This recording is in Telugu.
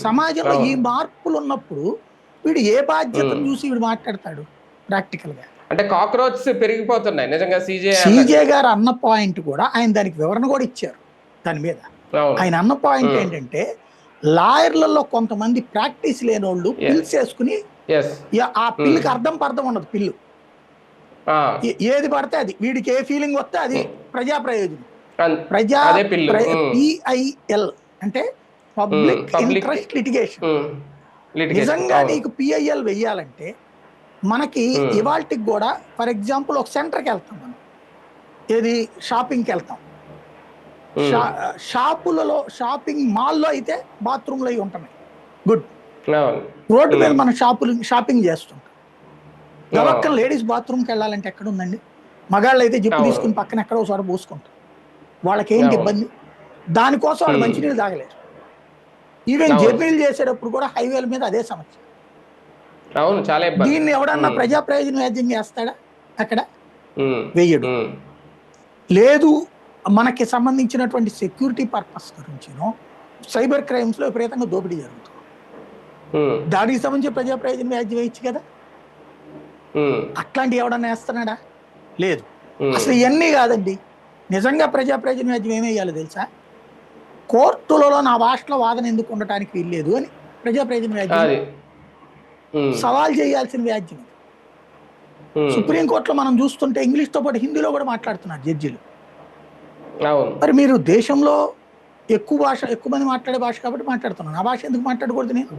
సమాజంలో ఈ అవును. మార్పులు ఉన్నప్పుడు వీడు ఏ బాధ్యతను హ్మ్. చూసి వీడు మాట్లాడతాడు ప్రాక్టికల్ గా. అంటే కాక్రోచ్స్ పెరిగిపోతున్నాయి నిజంగా సీజే సీజే అన్నట్టు. గారు అన్న పాయింట్ కూడా ఆయన దానికి వివరణ కూడా ఇచ్చారు దాని మీద. అవును. ఆయన అన్న పాయింట్ హ్మ్. ఏంటంటే లాయర్లలో కొంతమంది ప్రాక్టీస్ లేనోళ్ళు యెస్. పిల్స్ వేసుకుని యెస్. ఆ హ్మ్. పిల్లుకి అర్థం పర్థం ఉండదు పిల్లు. ఆ! ఏది పడితే అది వీడికి ఏ ఫీలింగ్ వస్తే అది హ్మ్. ప్రజా ప్రయోజనం. అన్ ప్రజా అదే పిల్లు. హ్మ్. పిఐఎల్ అంటే హ్మ్. Public public interest litigation. హ్మ్. లిటిగేషన్. నిజంగా అవును. నీకు పిఐఎల్ వెయ్యాలంటే మనకి హ్మ్. ఇవాళకి కూడా ఫర్ ఎగ్జాంపుల్ ఒక సెంటర్కి వెళ్తాం మనం, ఏది షాపింగ్కి వెళ్తాం. హ్మ్. షాపులలో షాపింగ్ మాల్లో అయితే బాత్రూమ్లు అవి ఉంటున్నాయి, గుడ్. అవును. రోడ్డు మీద హ్మ్. మనం షాపింగ్ చేస్తుంటాం. ఆ! గబక్కన లేడీస్ బాత్రూమ్కి వెళ్ళాలంటే ఎక్కడ ఉందండి? మగాళ్ళు అయితే జిప్పు అవును. తీసుకుని పక్కన ఎక్కడో చోట పోసుకుంటాం. వాళ్ళకి ఏంటి అవును. ఇబ్బంది? దానికోసం వాళ్ళు హ్మ్. మంచినీళ్ళు తాగలేరు. ఈవెన్ అవును. జర్నీలు చేసేటప్పుడు కూడా హైవేల మీద అదే సమస్య. అవును. చాలా ఇబ్బంది. దీన్ని ఎవడన్నా హ్మ్. ప్రజా ప్రయోజన వ్యాజ్యం చేస్తాడా? అక్కడ హ్మ్. వెయ్యడు. హ్మ్. లేదు, మనకి సంబంధించినటువంటి సెక్యూరిటీ పర్పస్ గురించినో సైబర్ క్రైమ్స్ లో విపరీతంగా దోపిడీ జరుగుతుంది. హ్మ్. దానికి సంబంధించి ప్రజా ప్రయోజన వ్యాజ్యం వేయచ్చు కదా. హ్మ్. అట్లాంటివి ఎవడన్నా వేస్తున్నాడా? లేదు. హ్మ్. అసలు ఇవన్నీ కాదండి, నిజంగా ప్రజా ప్రయోజన వ్యాజ్యం ఏమేయాలో తెలుసా? కోర్టులలో నా భాషలో వాదన ఎందుకు ఉండటానికి వీల్లేదు అని ప్రజా ప్రయోజన వ్యాజ్యం అది. హ్మ్. సవాల్ చేయాల్సిన వ్యాజ్యం ఇది. హ్మ్. సుప్రీంకోర్టులో మనం చూస్తుంటే ఇంగ్లీష్తో పాటు హిందీలో కూడా మాట్లాడుతున్నారు జడ్జిలు. అవును. మరి మీరు దేశంలో ఎక్కువ మంది మాట్లాడే భాష కాబట్టి మాట్లాడుతున్నాను, ఆ భాష ఎందుకు మాట్లాడకూడదు నేను?